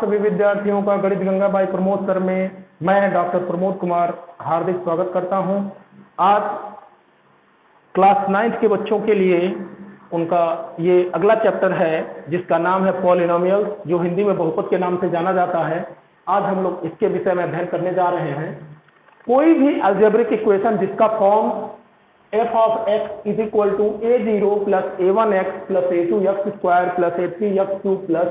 सभी विद्यार्थियों का गणित गंगा बाई प्रमोद सर में मैं डॉक्टर प्रमोद कुमार हार्दिक स्वागत करता हूं। आज क्लास 9th के बच्चों के लिए उनका ये अगला चैप्टर है जिसका नाम है पॉलिनोमियल, जो हिंदी में बहुपद के नाम से जाना जाता है। आज हम लोग इसके विषय में अध्ययन करने जा रहे हैं। कोई भी अलजेब्रिक इक्वेशन जिसका form f of x is equal to a0 plus a1x plus a2x square plus a3x cube plus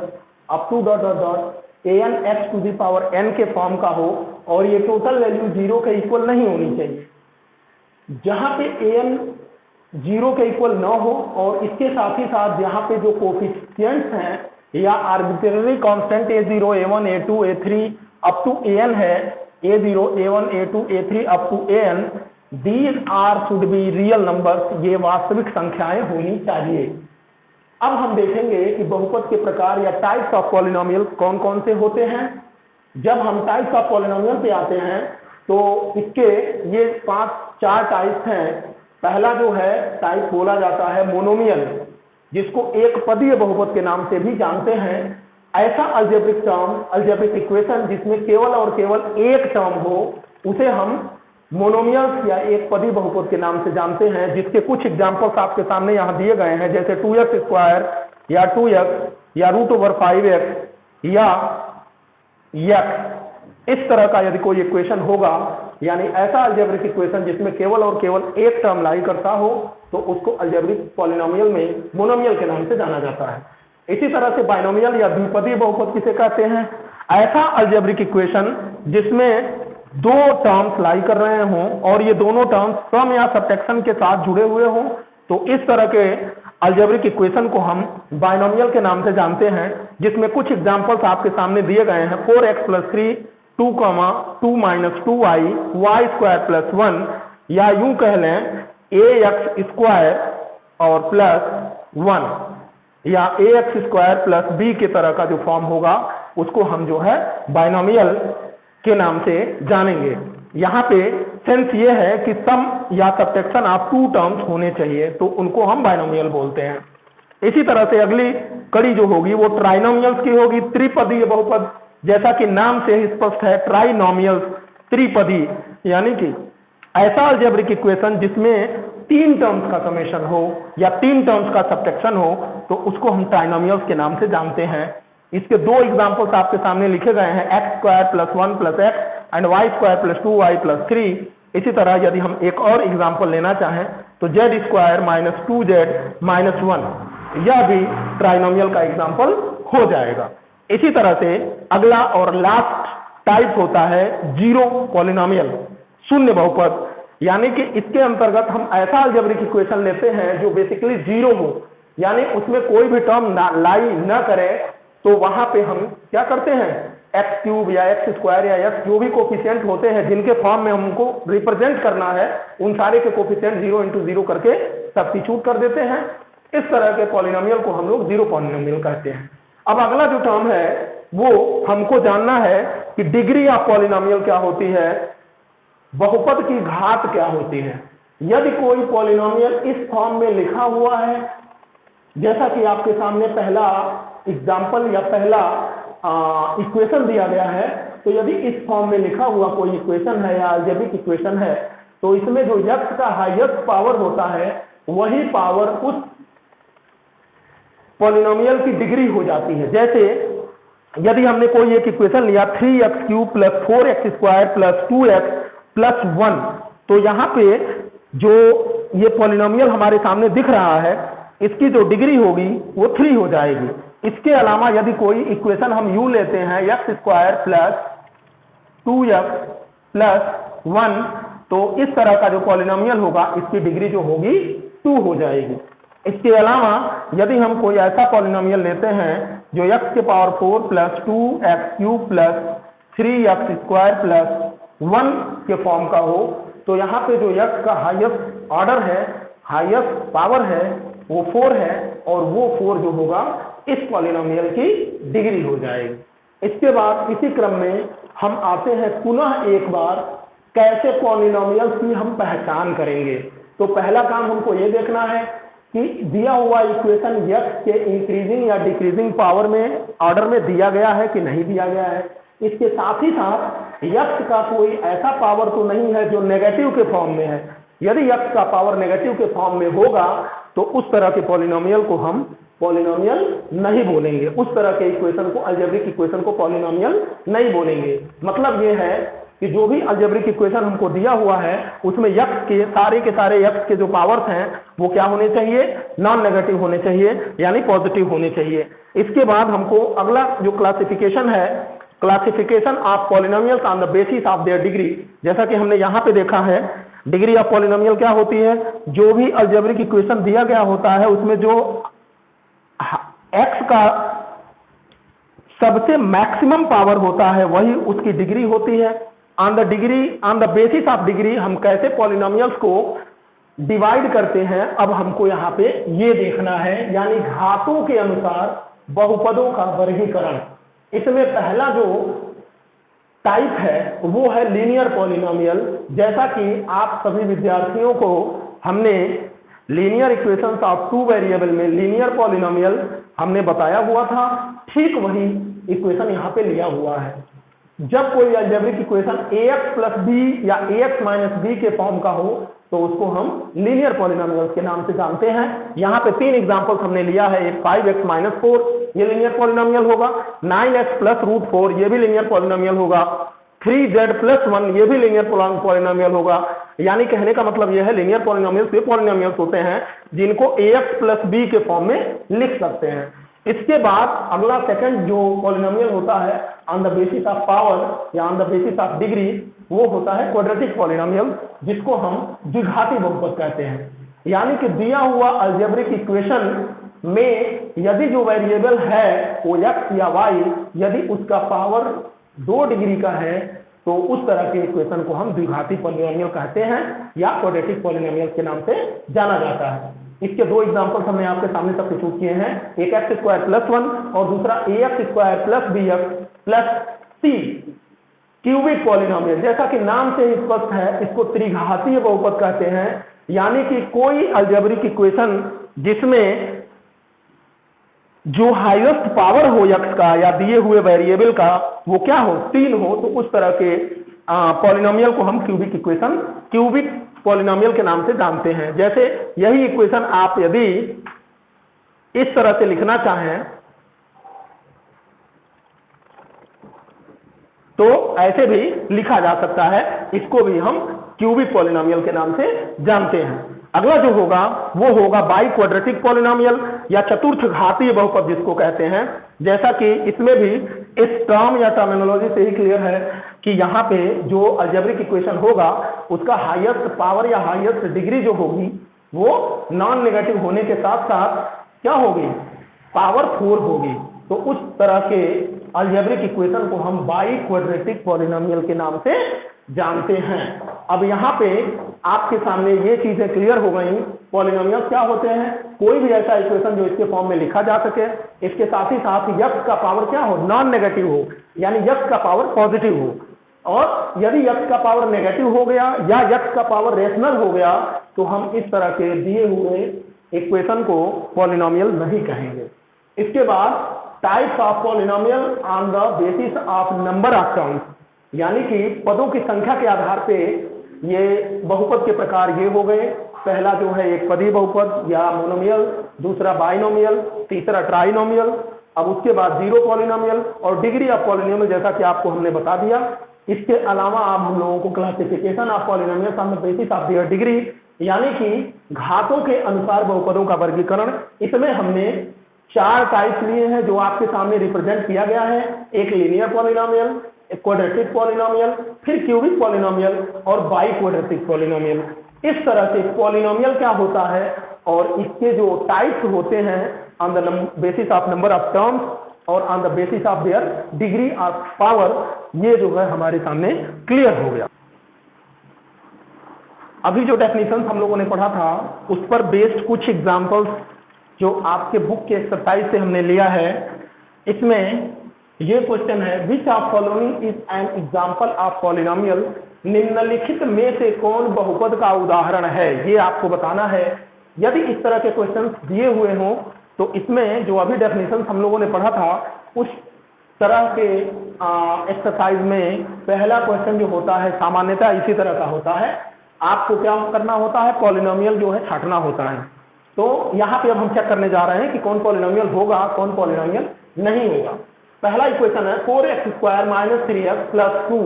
up to dot dot dot an x to the power n के फॉर्म का हो और ये total value 0 के equal नहीं होनी चाहिए। जहां पे an 0 के इक्वल न हो और इसके साथ ही साथ यहाँ पे जो कोफिशिएंट्स हैं या arbitrary constant a0 a1 a2 a3 up to an है, a0 a1 a2 a3 up to an, these are should be real numbers, ये वास्तविक संख्याएं होनी चाहिए। अब हम देखेंगे कि बहुपद के प्रकार या टाइप्स ऑफ पॉलिनोमियल कौन कौन से होते हैं। जब हम टाइप्स ऑफ पॉलिनोमियल पे आते हैं तो इसके ये 4 टाइप्स हैं। पहला जो है टाइप बोला जाता है मोनोमियल, जिसको एक पदीय बहुपद के नाम से भी जानते हैं। ऐसा अलजेब्रिक इक्वेशन जिसमें केवल और केवल एक टर्म हो उसे हम मोनोमियल्स या एक पदी बहुपद के नाम से जानते हैं, जिसके कुछ एग्जांपल्स आपके सामने यहाँ दिए गए हैं, जैसे 2x स्क्वायर या 2x या √5x या x। इस तरह का यदि कोई इक्वेशन होगा, यानी ऐसा अलजेब्रिक इक्वेशन जिसमें केवल और केवल एक टर्म लाई करता हो, तो उसको अलजेब्रिक पॉलिनोमियल में मोनोमियल के नाम से जाना जाता है। इसी तरह से बाइनोमियल या द्विपदी बहुपद किसे कहते हैं? ऐसा अलजेब्रिक इक्वेशन जिसमें दो टर्म्स लाई कर रहे हों और ये दोनों टर्म्स सम या सबट्रैक्शन के साथ जुड़े हुए हों, तो इस तरह के अलजेब्रिक इक्वेशन को हम बाइनोमियल के नाम से जानते हैं, जिसमें कुछ एग्जांपल्स आपके सामने दिए गए हैं। 4x + 3 2, 2 - 2y y स्क्वायर + 1, या यूं कह लें ax स्क्वायर और +1, या ax स्क्वायर + b की तरह का जो फॉर्म होगा उसको हम जो है बाइनोमियल के नाम से जानेंगे। यहाँ पे सेंस ये है कि सम या सबट्रैक्शन ऑफ 2 टर्म्स होने चाहिए, तो उनको हम बाइनोमियल बोलते हैं। इसी तरह से अगली कड़ी जो होगी वो ट्राइनोमियल्स की होगी, त्रिपदीय बहुपद। जैसा कि नाम से ही स्पष्ट है, ट्राइनोमियल्स त्रिपदी, यानी कि ऐसा अलजेब्रिक इक्वेशन जिसमें 3 टर्म्स का समेशन हो या 3 टर्म्स का सबट्रैक्शन हो, तो उसको हम ट्राइनोमियल्स के नाम से जानते हैं। इसके 2 एग्जांपल्स आपके सामने लिखे गए हैं, x square + 1 + x and y square + 2y + 3। इसी तरह यदि हम एक और एग्जांपल लेना चाहें तो z स्क्वायर - 2z - 1, यह भी ट्राइनोमियल का एग्जांपल हो जाएगा। इसी तरह से अगला और लास्ट टाइप होता है जीरो पॉलिनोमियल, शून्य बहुपद, यानी कि इसके अंतर्गत हम ऐसा अलजेब्रिक इक्वेशन लेते हैं जो बेसिकली जीरो हो, यानी उसमें कोई भी टर्म लाई न करे, तो वहां पे हम क्या करते हैं, x³ या x स्क्वायर या x जो भी कोफिशिएंट होते हैं जिनके फॉर्म में हमको रिप्रेजेंट करना है, उन सारे के कोफिशिएंट 0 × 0 करके सब्स्टिट्यूट कर देते हैं। इस तरह के पॉलिनोमियल को हम लोग जीरो पॉलिनोमियल कहते हैं। अब अगला जो टर्म है वो हमको जानना है कि डिग्री ऑफ पॉलिनोमियल क्या होती है, बहुपद की घात क्या होती है। यदि कोई पॉलिनोमियल इस फॉर्म में लिखा हुआ है, जैसा कि आपके सामने पहला एग्जाम्पल या पहला इक्वेशन दिया गया है, तो यदि इस फॉर्म में लिखा हुआ कोई इक्वेशन है या अलजेब्रिक इक्वेशन है, तो इसमें जो x का हाईएस्ट पावर होता है वही पावर उस पॉलिनोमियल की डिग्री हो जाती है। जैसे यदि हमने कोई एक इक्वेशन लिया 3x³ + 4x² + 2x + 1, तो यहाँ पे जो ये पॉलिनोमियल हमारे सामने दिख रहा है, इसकी जो डिग्री होगी वो 3 हो जाएगी। इसके अलावा यदि कोई इक्वेशन हम यूं लेते हैं x² + 2x + 1, तो इस तरह का जो पॉलिनोमियल होगा इसकी डिग्री जो होगी 2 हो जाएगी। इसके अलावा यदि हम कोई ऐसा पॉलिनोमियल लेते हैं जो x⁴ + 2x³ + 3x² + 1 के फॉर्म का हो, तो यहाँ पे जो x का हाईएस्ट ऑर्डर है, हाईएस्ट पावर है, वो 4 है, और वो 4 जो होगा इस पॉलिनोमियल की डिग्री हो जाएगी। इसके बाद इसी क्रम में हम आते हैं पुनः एक बार कैसे पॉलिनोमियल्स की हम पहचान करेंगे। तो पहला काम हमको ये देखना है कि दिया हुआ इक्वेशन यक्स के इंक्रीजिंग या डिक्रीजिंग पावर में ऑर्डर में दिया गया है कि नहीं दिया गया है। इसके साथ ही साथ यक्स का कोई ऐसा पावर तो नहीं है जो नेगेटिव के फॉर्म में है। यदि यक्स का पावर नेगेटिव के फॉर्म में होगा तो उस तरह के पॉलिनोमियल को हम पॉलिनोमियल नहीं बोलेंगे, उस तरह के इक्वेशन को, अलजेब्रिक इक्वेशन को पॉलिनोमियल नहीं बोलेंगे। मतलब ये है कि जो भी अलजेब्रिक इक्वेशन हमको दिया हुआ है उसमें यक्स के सारे यक्स के जो पावर्स हैं वो क्या होने चाहिए, नॉन नेगेटिव होने चाहिए, यानी पॉजिटिव होने चाहिए। इसके बाद हमको अगला जो क्लासिफिकेशन है, classification of polynomials on the basis of their degree. जैसा कि हमने यहाँ पे देखा है, डिग्री ऑफ पॉलिनोमियल क्या होती है, जो भी अलजेब्रिक इक्वेशन दिया गया होता है उसमें जो एक्स का सबसे मैक्सिमम पावर होता है वही उसकी डिग्री होती है। On the basis of degree हम कैसे पॉलिनोमियल्स को डिवाइड करते हैं, अब हमको यहाँ पे ये देखना है, यानी घातों के अनुसार बहुपदों का वर्गीकरण। इसमें पहला जो टाइप है वो है लीनियर पॉलिनोमियल। जैसा कि आप सभी विद्यार्थियों को हमने linear equations of two variable में लीनियर पॉलिनोमियल हमने बताया हुआ था, ठीक वही इक्वेशन यहाँ पे लिया हुआ है। जब कोई algebraic equation ax plus B या ax माइनस बी के फॉर्म का हो तो उसको हम लीनियर पॉलिनोमियल्स के नाम से जानते हैं। यहाँ पे 3 एग्जांपल्स हमने लिया है। एक 5x माइनस 4 ये लीनियर पॉलिनोमियल होगा, 9x प्लस रूट 4 ये भी लीनियर पॉलिनोमियल होगा, 3z प्लस 1 ये भी लीनियर पॉलिनोमियल होगा। यानी कहने का मतलब यह है लीनियर पॉलिनोमियल्स ये पॉलिनोमियल्स होते हैं जिनको ax प्लस बी के फॉर्म में लिख सकते हैं। इसके बाद अगला सेकंड जो पॉलिनोमियल होता है on the basis of power या on the basis of degree, वो होता है क्वाड्रेटिक पॉलिनोमियल, जिसको हम द्विघाती बहुपद कहते हैं। यानी कि दिया हुआ अलजेब्रिक इक्वेशन में यदि जो वेरिएबल है वो x या y, यदि उसका पावर 2 डिग्री का है तो उस तरह के इक्वेशन को हम द्विघाती पॉलिनोमियल कहते हैं या क्वाड्रेटिक पॉलिनोमियल के नाम से जाना जाता है। इसके 2 एग्जांपल्स हमने आपके सामने सब्स्टिट्यूट किए हैं, एक एक्स स्क्वायर प्लस 1 और दूसरा ax square plus bx plus c cubic polynomial. जैसा कि नाम से ही स्पष्ट है, इसको त्रिघातीय बहुपद कहते हैं। यानी कि कोई अलजेब्रिक इक्वेशन जिसमें जो हाईएस्ट पावर हो x का या दिए हुए वेरिएबल का वो क्या हो, 3 हो, तो उस तरह के पॉलिनोमियल को हम क्यूबिक पॉलिनोमियल के नाम से जानते हैं। जैसे यही इक्वेशन आप यदि इस तरह से लिखना चाहें तो ऐसे भी लिखा जा सकता है, इसको भी हम क्यूबिक पॉलिनोमियल के नाम से जानते हैं। अगला जो होगा वो होगा बाई क्वाड्रेटिक पॉलिनोमियल या चतुर्थ घातीय बहुपद जिसको कहते हैं। जैसा कि इसमें भी इस टर्म या टर्मिनोलॉजी से ही क्लियर है कि यहाँ पे जो अलजेब्रिक इक्वेशन होगा उसका हाईएस्ट पावर या हाईएस्ट डिग्री जो होगी वो नॉन नेगेटिव होने के साथ साथ क्या होगी, पावरफुल होगी। तो उस तरह के अलजेब्रिक इक्वेशन को हम बाई क्वाड्रेटिक पॉलिनोमियल के नाम से जानते हैं। अब यहाँ पे आपके सामने ये चीजें क्लियर हो गई, पॉलिनोमियल क्या होते हैं, कोई भी ऐसा इक्वेशन जो इसके फॉर्म में लिखा जा सके, इसके साथ ही साथ यक्स का पावर क्या हो, नॉन नेगेटिव हो, यानी यक्स का पावर पॉजिटिव हो। और यदि यक्स का पावर नेगेटिव हो गया या यक्स का पावर रेशनल हो गया तो हम इस तरह के दिए हुए इक्वेशन को पॉलिनोमियल नहीं कहेंगे। इसके बाद types of polynomial on the basis of number of terms, यानी कि पदों की संख्या के आधार पे ये बहुपद के प्रकार ये हो गए। पहला जो है एक पदी बहुपद या मोनोमियल, दूसरा बाइनोमियल, तीसरा ट्राइनोमियल, अब उसके बाद जीरो पॉलिनोमियल और डिग्री ऑफ पॉलिनोमियल जैसा कि आपको हमने बता दिया। इसके अलावा आप हम लोगों को classification of polynomial on the basis of their degree, यानी कि घातों के अनुसार बहुपदों का वर्गीकरण, इसमें हमने 4 टाइप्स लिए हैं जो आपके सामने रिप्रेजेंट किया गया है। एक लीनियर पॉलिनोमियल, एक क्वाड्रेटिक पॉलिनोमियल, फिर क्यूबिक पॉलिनोमियल और बाई क्वाड्रेटिक पॉलिनोमियल। इस तरह से पॉलिनोमियल क्या होता है और इसके जो टाइप्स होते हैं on the basis of number of terms और on the basis of their degree of power, ये जो है हमारे सामने क्लियर हो गया। अभी जो डेफिनेशन हम लोगों ने पढ़ा था उस पर बेस्ड कुछ एग्जांपल्स जो आपके बुक के एक्सरसाइज से हमने लिया है। इसमें ये क्वेश्चन है, which of following is an example of polynomial, निम्नलिखित में से कौन बहुपद का उदाहरण है। ये आपको बताना है यदि इस तरह के क्वेश्चन दिए हुए हों तो इसमें जो अभी डेफिनेशन हम लोगों ने पढ़ा था उस तरह के एक्सरसाइज में पहला क्वेश्चन जो होता है सामान्यतः इसी तरह का होता है। आपको क्या करना होता है, पॉलिनोमियल जो है छांटना होता है। तो यहाँ पे अब हम चेक करने जा रहे हैं कि कौन पॉलिनोमियल होगा कौन पॉलिनोमियल नहीं होगा। पहला इक्वेशन है 4x² - 3x + 2।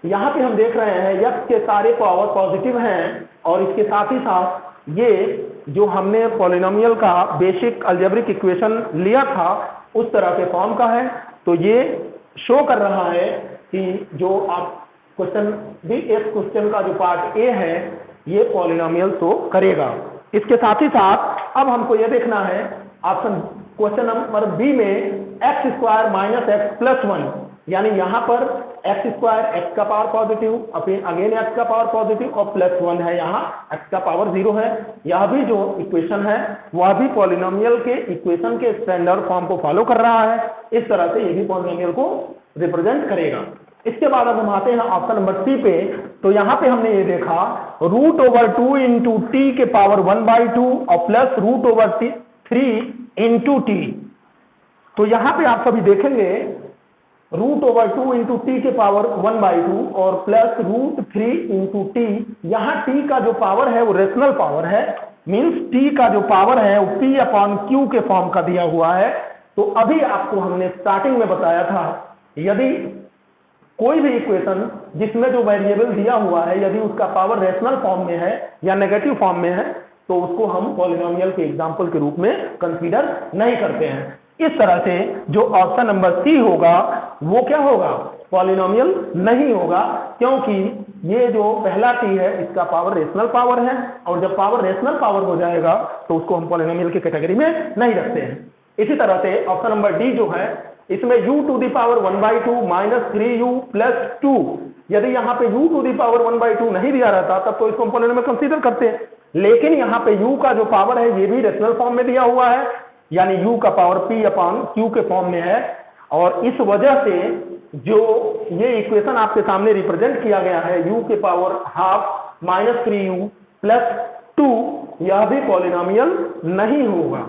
यहाँ पे हम देख रहे हैं x के सारे पावर पॉजिटिव हैं और इसके साथ ही साथ ये जो हमने पॉलिनोमियल का बेसिक अलजेब्रिक इक्वेशन लिया था उस तरह के फॉर्म का है। तो ये शो कर रहा है कि जो आप क्वेश्चन भी इस क्वेश्चन का जो पार्ट ए है ये पॉलिनोमियल तो करेगा। इसके साथ ही साथ अब हमको ये देखना है ऑप्शन क्वेश्चन नंबर बी में x² - x + 1, यानी यहाँ पर x² x का पावर पॉजिटिव, अगेन x का पावर पॉजिटिव और +1 है, यहाँ x का पावर 0 है। यह भी जो इक्वेशन है वह भी पॉलिनोमियल के इक्वेशन के स्टैंडर्ड फॉर्म को फॉलो कर रहा है। इस तरह से ये भी पॉलिनोमियल को रिप्रेजेंट करेगा। इसके बाद अब हम आते हैं ऑप्शन नंबर सी पे। तो यहाँ पे हमने ये देखा √2 × t के पावर 1/2 और प्लस √3 × t। तो यहाँ पे आप सभी देखेंगे √2 × t के पावर 1/2 और प्लस √3 × t। यहाँ t का जो पावर है वो रेशनल पावर है, मीन्स t का जो पावर है वो p/q के फॉर्म का दिया हुआ है। तो अभी आपको हमने स्टार्टिंग में बताया था यदि कोई भी इक्वेशन जिसमें जो वेरिएबल दिया हुआ है यदि उसका पावर रेशनल फॉर्म में है या नेगेटिव फॉर्म में है तो उसको हम पॉलिनोमियल के एग्जाम्पल के रूप में कंसीडर नहीं करते हैं। इस तरह से जो ऑप्शन नंबर सी होगा वो क्या होगा, पॉलिनोमियल नहीं होगा, क्योंकि ये जो पहला टी है इसका पावर रेशनल पावर है और जब पावर रेशनल पावर हो जाएगा तो उसको हम पॉलिनोमियल की कैटेगरी में नहीं रखते हैं। इसी तरह से ऑप्शन नंबर डी जो है इसमें u⁴ - 3u + 2, यदि यहाँ पे u⁴ नहीं दिया रहता तब तो इसको हम पॉलिनोमियल कंसीडर करते हैं, लेकिन यहाँ पे u का जो पावर है ये भी रेशनल फॉर्म में दिया हुआ है, यानी u का पावर p/q के फॉर्म में है। और इस वजह से जो ये इक्वेशन आपके सामने रिप्रेजेंट किया गया है u के पावर ½ - 3u + 2, यह भी पॉलिनोमियल नहीं होगा।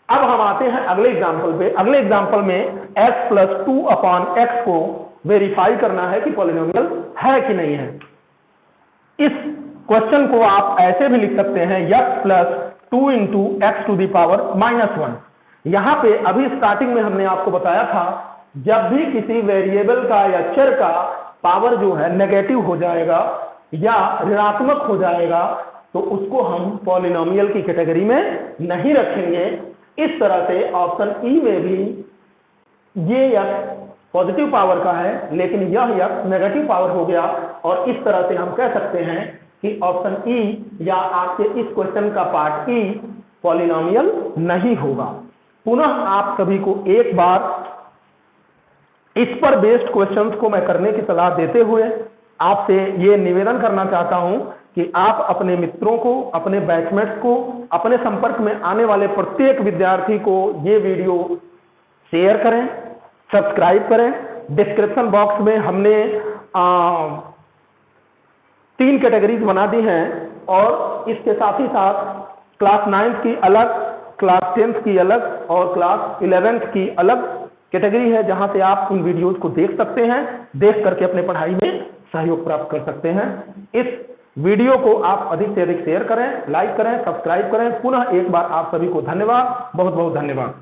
अब हम आते हैं अगले एग्जाम्पल पे। अगले एग्जाम्पल में x + 2/x को वेरीफाई करना है कि पॉलिनोमियल है कि नहीं है। इस क्वेश्चन को आप ऐसे भी लिख सकते हैं x + 2 × x⁻⁻1। यहाँ पे अभी स्टार्टिंग में हमने आपको बताया था जब भी किसी वेरिएबल का या चर का पावर जो है नेगेटिव हो जाएगा या ऋणात्मक हो जाएगा तो उसको हम पॉलिनोमियल की कैटेगरी में नहीं रखेंगे। इस तरह से ऑप्शन ई में भी ये x पॉजिटिव पावर का है लेकिन यह x नेगेटिव पावर हो गया और इस तरह से हम कह सकते हैं कि ऑप्शन ई या आपके इस क्वेश्चन का पार्ट ई पॉलिनोमियल नहीं होगा। पुनः आप सभी को एक बार इस पर बेस्ड क्वेश्चंस को मैं करने की सलाह देते हुए आपसे ये निवेदन करना चाहता हूं कि आप अपने मित्रों को, अपने बैचमेट्स को, अपने संपर्क में आने वाले प्रत्येक विद्यार्थी को ये वीडियो शेयर करें, सब्सक्राइब करें। डिस्क्रिप्शन बॉक्स में हमने 3 कैटेगरीज बना दी हैं और इसके साथ ही साथ क्लास 9th की अलग, क्लास 10th की अलग और क्लास 11th की अलग कैटेगरी है जहां से आप इन वीडियोज को देख सकते हैं, देख करके अपने पढ़ाई में सहयोग प्राप्त कर सकते हैं। इस वीडियो को आप अधिक से अधिक शेयर करें, लाइक करें, सब्सक्राइब करें। पुनः एक बार आप सभी को धन्यवाद, बहुत बहुत धन्यवाद।